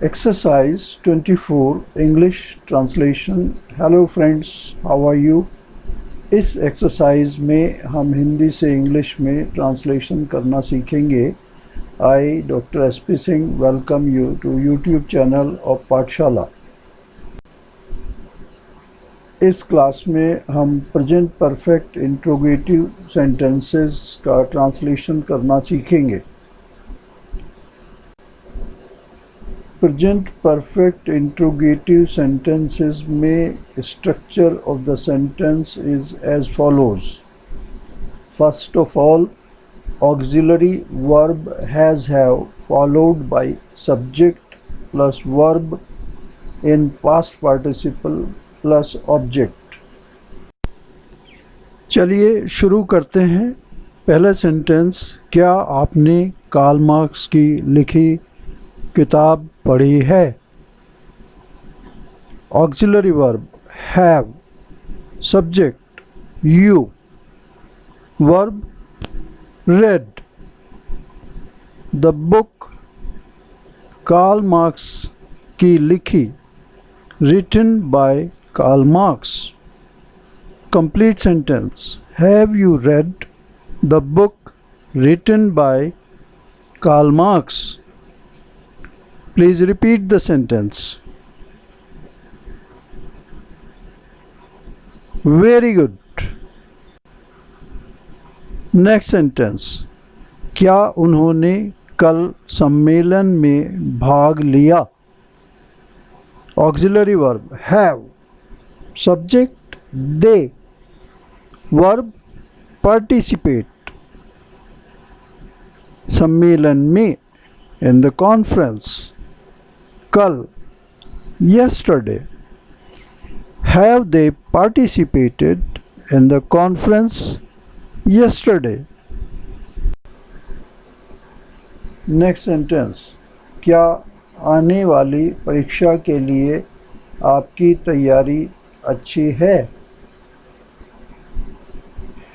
Exercise 24 English translation. Hello friends, how are you? इस exercise में हम हिंदी से इंग्लिश में ट्रांसलेशन करना सीखेंगे। I doctor SP Singh welcome you to YouTube channel of Pathshala. इस क्लास में हम प्रेजेंट परफेक्ट इंट्रोगेटिव सेंटेंसेस का ट्रांसलेशन करना सीखेंगे। प्रेजेंट परफेक्ट इंट्रोगेटिव सेंटेंसेस में structure of the sentence is as follows. First of all, auxiliary verb has have followed by subject plus verb in past participle plus object. चलिए शुरू करते हैं। पहला sentence, क्या आपने कार्ल मार्क्स की लिखी किताब पढ़ी है? Auxiliary verb have, subject you, verb read. The book Karl Marx की लिखी, written by Karl Marx. Complete sentence, have you read the book written by Karl Marx? Please repeat the sentence. Very good. Next sentence, क्या उन्होंने कल सम्मेलन में भाग लिया? Auxiliary verb have, subject they, verb participate। सम्मेलन में, in the conference। कल, yesterday। Have they participated in the conference yesterday? Next sentence, क्या आने वाली परीक्षा के लिए आपकी तैयारी अच्छी है?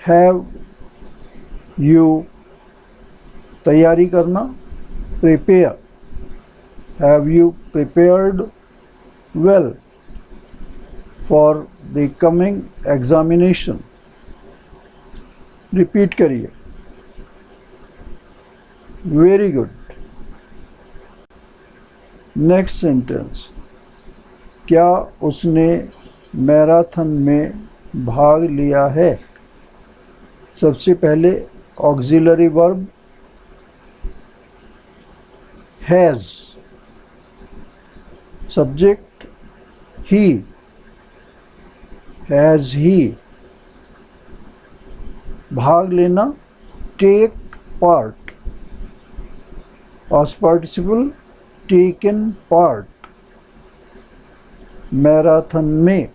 हैव यू, तैयारी करना, prepare. Have you prepared well for the coming examination? Repeat करिए। Very good. नेक्स्ट सेंटेंस, क्या उसने मैराथन में भाग लिया है? सबसे पहले auxiliary verb has, subject he, has he. भाग लेना, take part. Past participle taken part। Marathon में,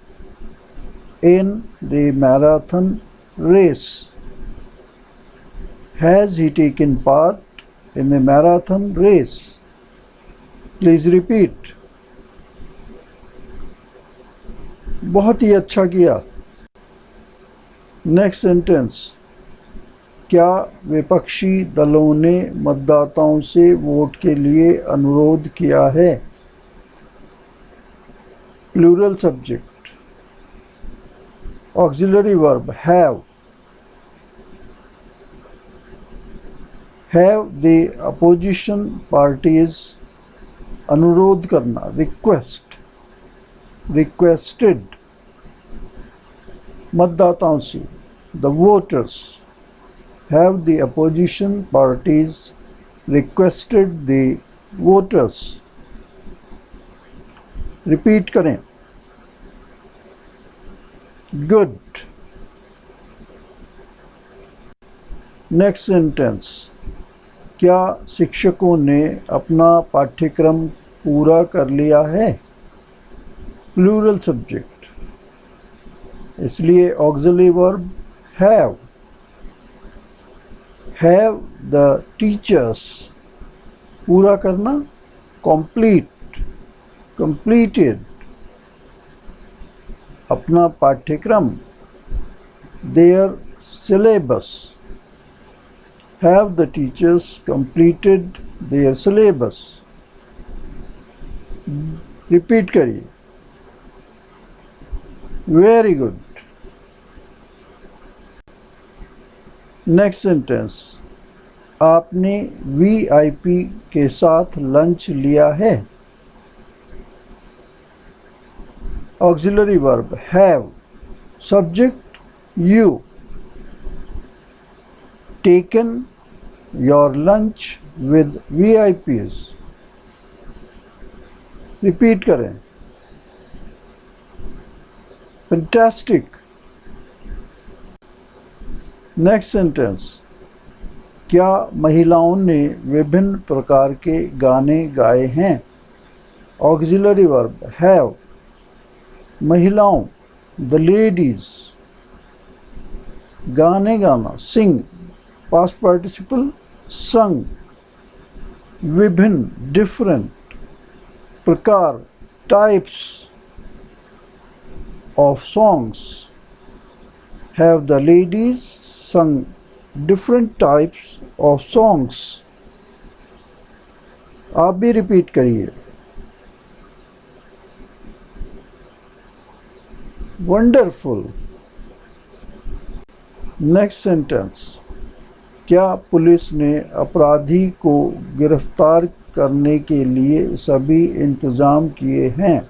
in the marathon race। Has he taken part in the marathon race? Please repeat। बहुत ही अच्छा किया। नेक्स्ट सेंटेंस, क्या विपक्षी दलों ने मतदाताओं से वोट के लिए अनुरोध किया है? Plural subject, auxiliary verb have. Have the opposition parties, अनुरोध करना, रिक्वेस्ट, रिक्वेस्टेड। मतदाताओं से, the voters. Have the opposition parties requested the voters? Repeat करें। Good. Next sentence, क्या शिक्षकों ने अपना पाठ्यक्रम पूरा कर लिया है? प्लूरल सब्जेक्ट, इसलिए auxiliary verb have. Have the teachers, पूरा करना, कंप्लीट, कंप्लीटेड। अपना पाठ्यक्रम, their syllabus. Have the teachers completed their syllabus? Repeat करिए। Very good. नेक्स्ट सेंटेंस, आपने वीआईपी के साथ लंच लिया है। Auxiliary verb have, subject you, taken your lunch with VIPs. Repeat करें। फैंटास्टिक। नेक्स्ट सेंटेंस, क्या महिलाओं ने विभिन्न प्रकार के गाने गाए हैं। ऑक्सिलरी वर्ब हैव, महिलाओं द लेडीज, गाने गाना सिंग, पास्ट पार्टिसिपल संग, विभिन्न डिफरेंट, प्रकार types of songs. Have the ladies sung different types of songs? आप भी रिपीट करिए। वंडरफुल। नेक्स्ट सेंटेंस, क्या पुलिस ने अपराधी को गिरफ्तार करने के लिए सभी इंतजाम किए हैं।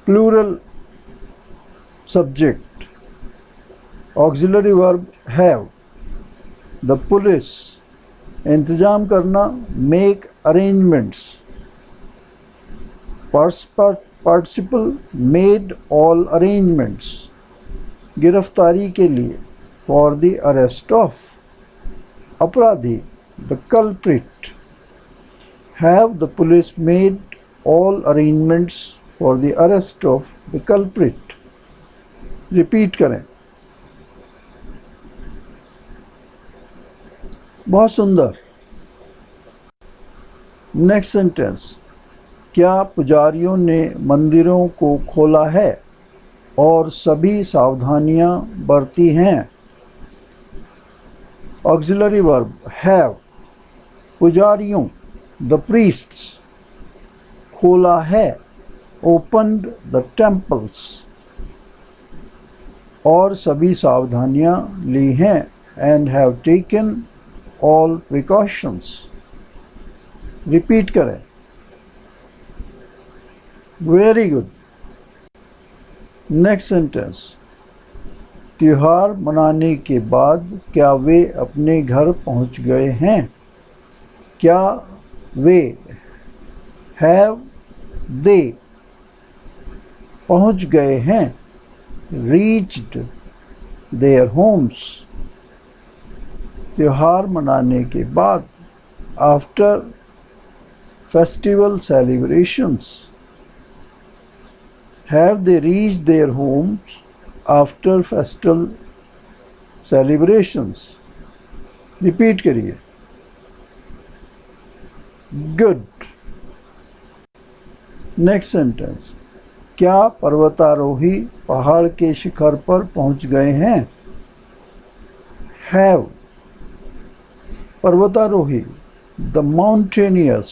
Plural subject, auxiliary verb have, the police, इंतजाम करना make arrangements, participle made all arrangements, गिरफ्तारी के लिए for the arrest of, अपराधी the culprit, have the police made all arrangements for the arrest of the culprit। Repeat करें। बहुत सुंदर। Next sentence, क्या पुजारियों ने मंदिरों को खोला है और सभी सावधानियां बरती हैं। ऑक्सिलरी वर्ब हैव, पुजारियों द प्रीस्ट्स, खोला है ओपन्ड द टेम्पल्स, और सभी सावधानियां ली हैं and have taken all precautions. Repeat करें। Very good. नेक्स्ट सेंटेंस, त्योहार मनाने के बाद क्या वे अपने घर पहुंच गए हैं। क्या वे हैव दे पहुंच गए हैं। reached their homes। त्योहार मनाने के बाद after festival celebrations। have they reached their homes after festival celebrations। Repeat करिए। गुड। नेक्स्ट सेंटेंस, क्या पर्वतारोही पहाड़ के शिखर पर पहुंच गए हैं। हैव, पर्वतारोही द माउंटेनियर्स,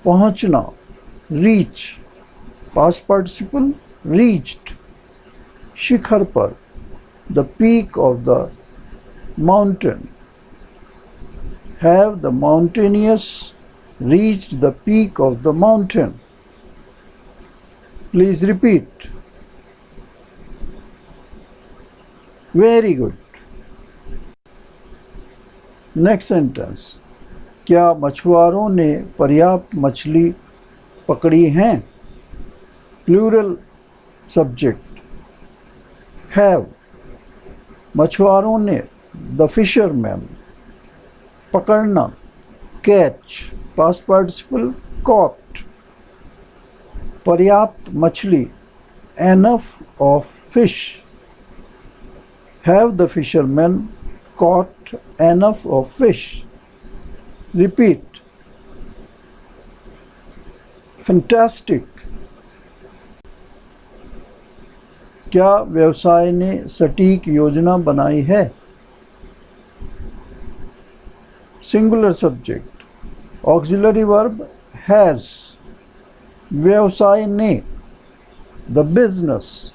पहुंचना रीच, पास्ट पार्टिसिपल रीच्ड, शिखर पर the peak of the mountain. Have the mountaineers reached the peak of the mountain. Please repeat. Very good. Next sentence, क्या मछुआरों ने पर्याप्त मछली पकड़ी हैं। प्लूरल सब्जेक्ट हैव, मछुआरों ने द फिशरमैन, पकड़ना कैच, पास्ट पार्टिसिपल कॉट, पर्याप्त मछली enough of fish. Have the fisherman caught enough of fish। Repeat। Fantastic। क्या व्यवसाय ने सटीक योजना बनाई है। Singular subject auxiliary verb has, व्यवसाय ने, द बिजनेस,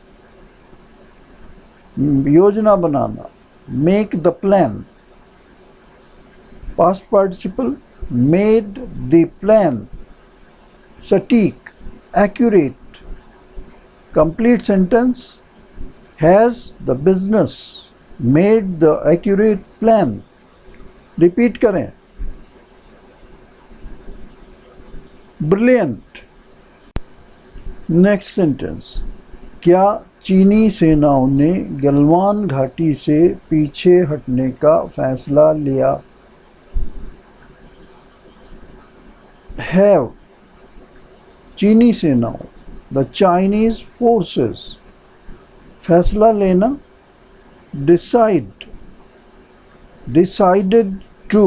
योजना बनाना, make the plan, past participle made the plan, सटीक, accurate, complete sentence has the business made the accurate plan. Repeat करें, ब्रिलियंट। नेक्स्ट सेंटेंस, क्या चीनी सेनाओं ने गलवान घाटी से पीछे हटने का फैसला लिया? हैव, चीनी सेनाओं, द चाइनीज फोर्सेस, फैसला लेना, डिसाइड, डिसाइडेड टू,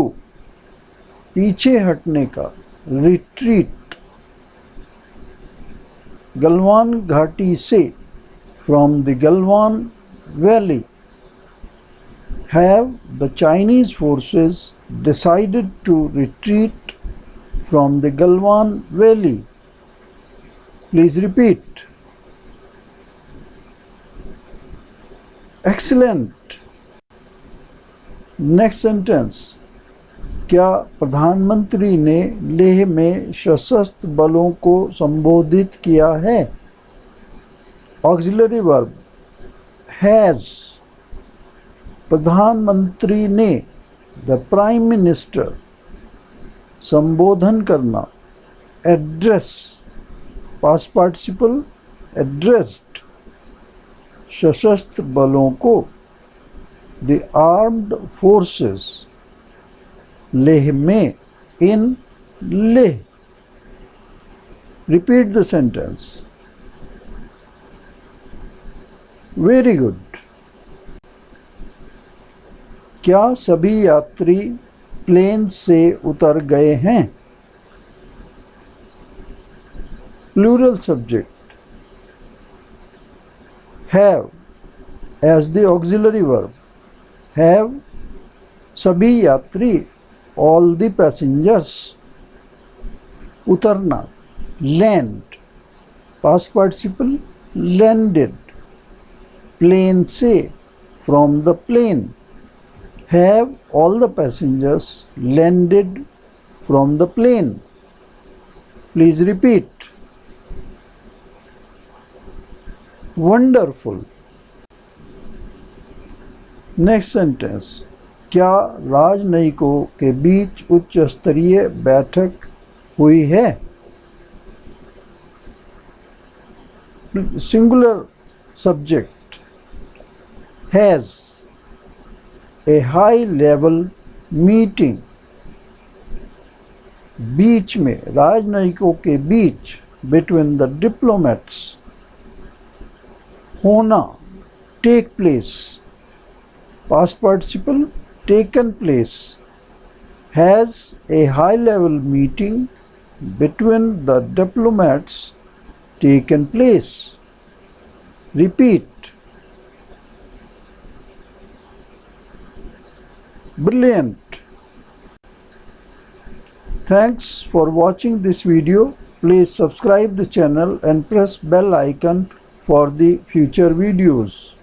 पीछे हटने का, रिट्रीट, गलवान घाटी से, from the Galwan valley, have the Chinese forces decided to retreat from the Galwan Valley? Please repeat. Excellent. Next sentence. क्या प्रधानमंत्री ने लेह में सशस्त्र बलों को संबोधित किया है? ऑक्सिलरी वर्ब हैज़, प्रधानमंत्री ने, द प्राइम मिनिस्टर, संबोधन करना, एड्रेस, पास्ट पार्टिसिपल एड्रेस्ड, सशस्त्र बलों को, द आर्म्ड फोर्सेस, लेह में, in Leh. Repeat the sentence. Very good. क्या सभी यात्री प्लेन से उतर गए हैं? Plural subject have as the auxiliary verb, have सभी यात्री, ऑल द पैसेंजर्स, उतरना, land, past participle landed, plane से, from the plane, have all the passengers landed from the plane? Please repeat. Wonderful. Next sentence. क्या राजनयिकों के बीच उच्च स्तरीय बैठक हुई है? Singular subject has, a high level meeting, बीच में, राजनयिकों के बीच, between the diplomats, होना, take place, past participle taken place, has a high level meeting between the diplomats taken place. Repeat. Brilliant. Thanks for watching this video. Please subscribe the channel and press bell icon for the future videos.